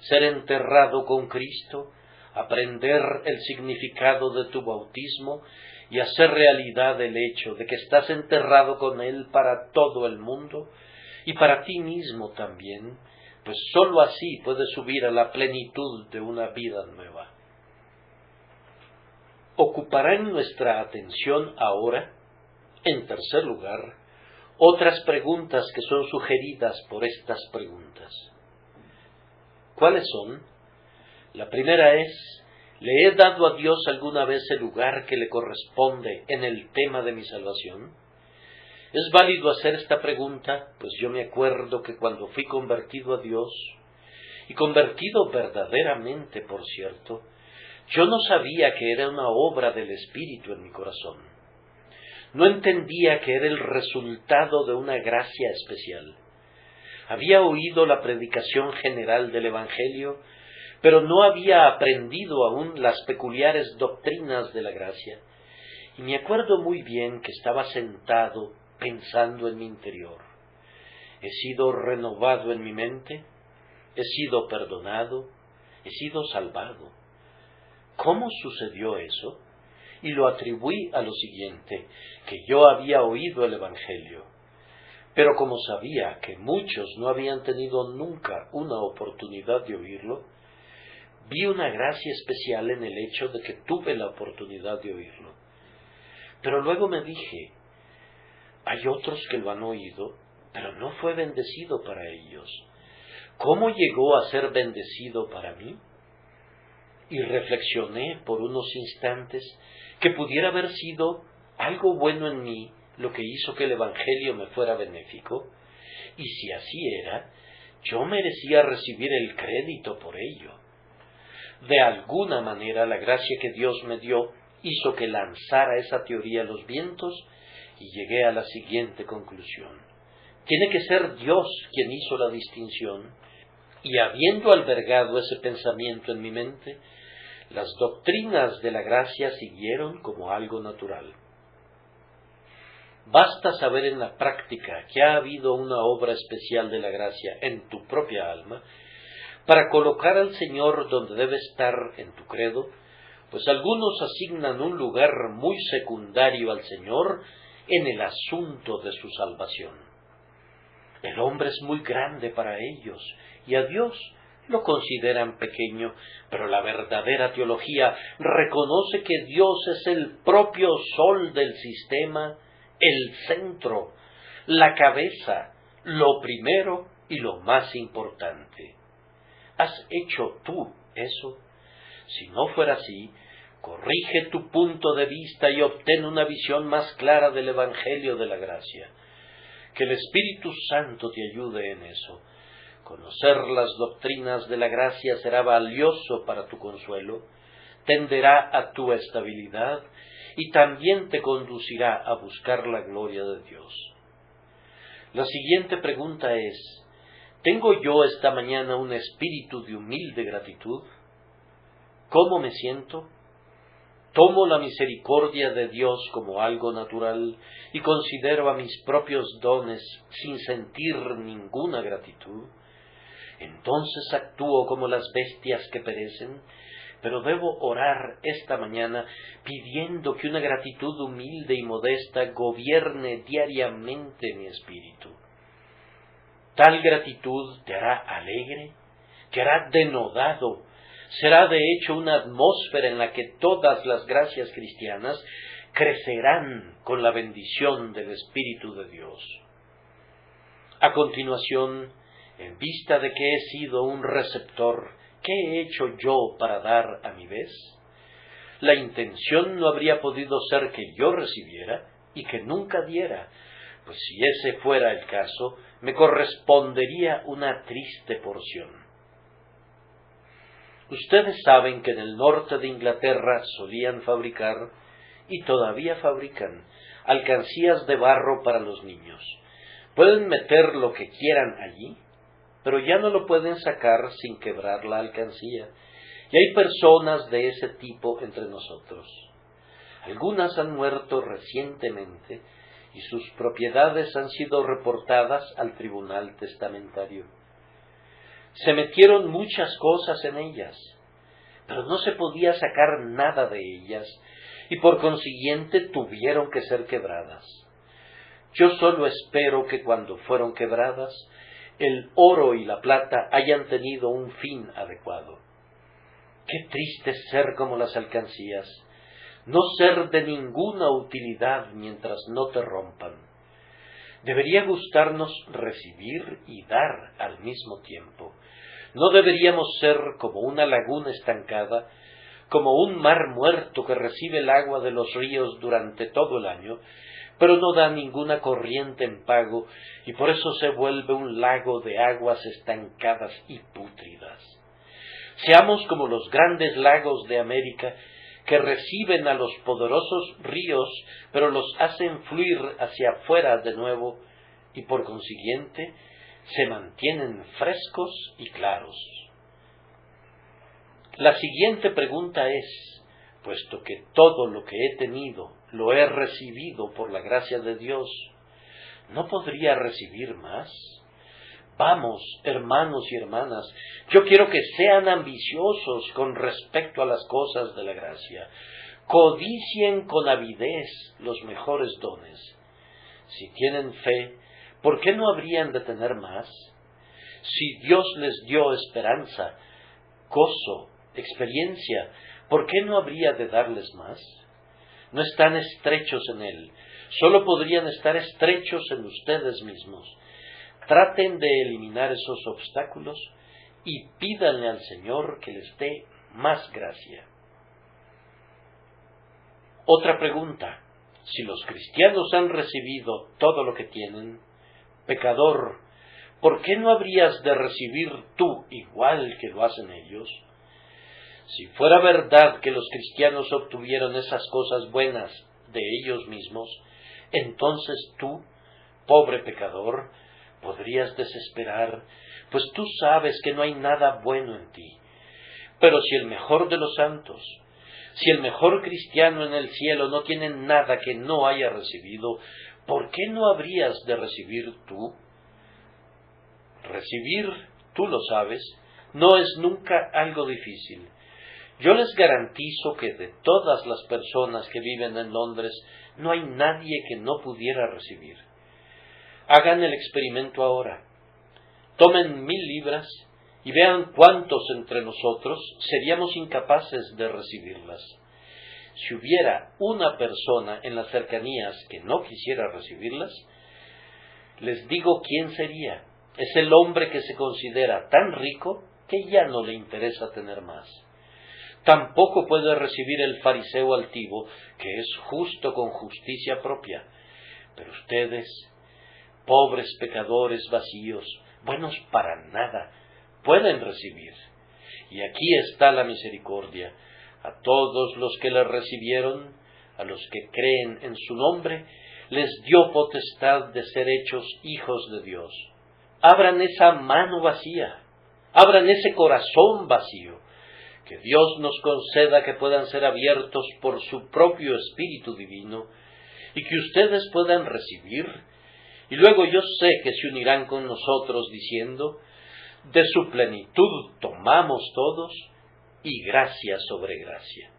Speaker 1: ser enterrado con Cristo, aprender el significado de tu bautismo y hacer realidad el hecho de que estás enterrado con Él para todo el mundo y para ti mismo también, pues sólo así puedes subir a la plenitud de una vida nueva. Ocuparán nuestra atención ahora, en tercer lugar, otras preguntas que son sugeridas por estas preguntas. ¿Cuáles son? La primera es, ¿le he dado a Dios alguna vez el lugar que le corresponde en el tema de mi salvación? Es válido hacer esta pregunta, pues yo me acuerdo que cuando fui convertido a Dios, y convertido verdaderamente, por cierto, yo no sabía que era una obra del Espíritu en mi corazón. No entendía que era el resultado de una gracia especial. Había oído la predicación general del Evangelio, pero no había aprendido aún las peculiares doctrinas de la gracia. Y me acuerdo muy bien que estaba sentado pensando en mi interior. He sido renovado en mi mente, he sido perdonado, he sido salvado. ¿Cómo sucedió eso? Y lo atribuí a lo siguiente, que yo había oído el Evangelio. Pero como sabía que muchos no habían tenido nunca una oportunidad de oírlo, vi una gracia especial en el hecho de que tuve la oportunidad de oírlo. Pero luego me dije, hay otros que lo han oído, pero no fue bendecido para ellos. ¿Cómo llegó a ser bendecido para mí? Y reflexioné por unos instantes que pudiera haber sido algo bueno en mí lo que hizo que el Evangelio me fuera benéfico, y si así era, yo merecía recibir el crédito por ello. De alguna manera la gracia que Dios me dio hizo que lanzara esa teoría a los vientos y llegué a la siguiente conclusión. Tiene que ser Dios quien hizo la distinción, y habiendo albergado ese pensamiento en mi mente, las doctrinas de la gracia siguieron como algo natural. Basta saber en la práctica que ha habido una obra especial de la gracia en tu propia alma para colocar al Señor donde debe estar en tu credo, pues algunos asignan un lugar muy secundario al Señor en el asunto de su salvación. El hombre es muy grande para ellos y a Dios lo consideran pequeño, pero la verdadera teología reconoce que Dios es el propio sol del sistema, el centro, la cabeza, lo primero y lo más importante. ¿Has hecho tú eso? Si no fuera así, corrige tu punto de vista y obtén una visión más clara del Evangelio de la gracia. Que el Espíritu Santo te ayude en eso. Conocer las doctrinas de la gracia será valioso para tu consuelo, tenderá a tu estabilidad y también te conducirá a buscar la gloria de Dios. La siguiente pregunta es, ¿tengo yo esta mañana un espíritu de humilde gratitud? ¿Cómo me siento? Tomo la misericordia de Dios como algo natural y considero a mis propios dones sin sentir ninguna gratitud. Entonces actúo como las bestias que perecen, pero debo orar esta mañana pidiendo que una gratitud humilde y modesta gobierne diariamente mi espíritu. Tal gratitud te hará alegre, te hará denodado, será de hecho una atmósfera en la que todas las gracias cristianas crecerán con la bendición del Espíritu de Dios. A continuación, en vista de que he sido un receptor, ¿qué he hecho yo para dar a mi vez? La intención no habría podido ser que yo recibiera y que nunca diera, pues si ese fuera el caso, me correspondería una triste porción. Ustedes saben que en el norte de Inglaterra solían fabricar, y todavía fabrican, alcancías de barro para los niños. Pueden meter lo que quieran allí, pero ya no lo pueden sacar sin quebrar la alcancía, y hay personas de ese tipo entre nosotros. Algunas han muerto recientemente, y sus propiedades han sido reportadas al tribunal testamentario. Se metieron muchas cosas en ellas, pero no se podía sacar nada de ellas, y por consiguiente tuvieron que ser quebradas. Yo solo espero que cuando fueron quebradas, el oro y la plata hayan tenido un fin adecuado. Qué triste ser como las alcancías, no ser de ninguna utilidad mientras no te rompan. Debería gustarnos recibir y dar al mismo tiempo. No deberíamos ser como una laguna estancada, como un mar muerto que recibe el agua de los ríos durante todo el año, pero no da ninguna corriente en pago, y por eso se vuelve un lago de aguas estancadas y pútridas. Seamos como los grandes lagos de América, que reciben a los poderosos ríos, pero los hacen fluir hacia afuera de nuevo, y por consiguiente se mantienen frescos y claros. La siguiente pregunta es, puesto que todo lo que he tenido lo he recibido por la gracia de Dios, ¿no podría recibir más? Vamos, hermanos y hermanas, yo quiero que sean ambiciosos con respecto a las cosas de la gracia. Codicien con avidez los mejores dones. Si tienen fe, ¿por qué no habrían de tener más? Si Dios les dio esperanza, gozo, experiencia, ¿por qué no habría de darles más? No están estrechos en Él, solo podrían estar estrechos en ustedes mismos. Traten de eliminar esos obstáculos y pídanle al Señor que les dé más gracia. Otra pregunta: si los cristianos han recibido todo lo que tienen, pecador, ¿por qué no habrías de recibir tú igual que lo hacen ellos? Si fuera verdad que los cristianos obtuvieron esas cosas buenas de ellos mismos, entonces tú, pobre pecador, podrías desesperar, pues tú sabes que no hay nada bueno en ti. Pero si el mejor de los santos, si el mejor cristiano en el cielo no tiene nada que no haya recibido, ¿por qué no habrías de recibir tú? Recibir, tú lo sabes, no es nunca algo difícil. Yo les garantizo que de todas las personas que viven en Londres, no hay nadie que no pudiera recibir. Hagan el experimento ahora. Tomen 1000 libras y vean cuántos entre nosotros seríamos incapaces de recibirlas. Si hubiera una persona en las cercanías que no quisiera recibirlas, les digo quién sería. Es el hombre que se considera tan rico que ya no le interesa tener más. Tampoco puede recibir el fariseo altivo, que es justo con justicia propia. Pero ustedes, pobres pecadores vacíos, buenos para nada, pueden recibir. Y aquí está la misericordia. A todos los que le recibieron, a los que creen en su nombre, les dio potestad de ser hechos hijos de Dios. Abran esa mano vacía, abran ese corazón vacío. Que Dios nos conceda que puedan ser abiertos por su propio Espíritu Divino y que ustedes puedan recibir, y luego yo sé que se unirán con nosotros diciendo: de su plenitud tomamos todos, y gracia sobre gracia.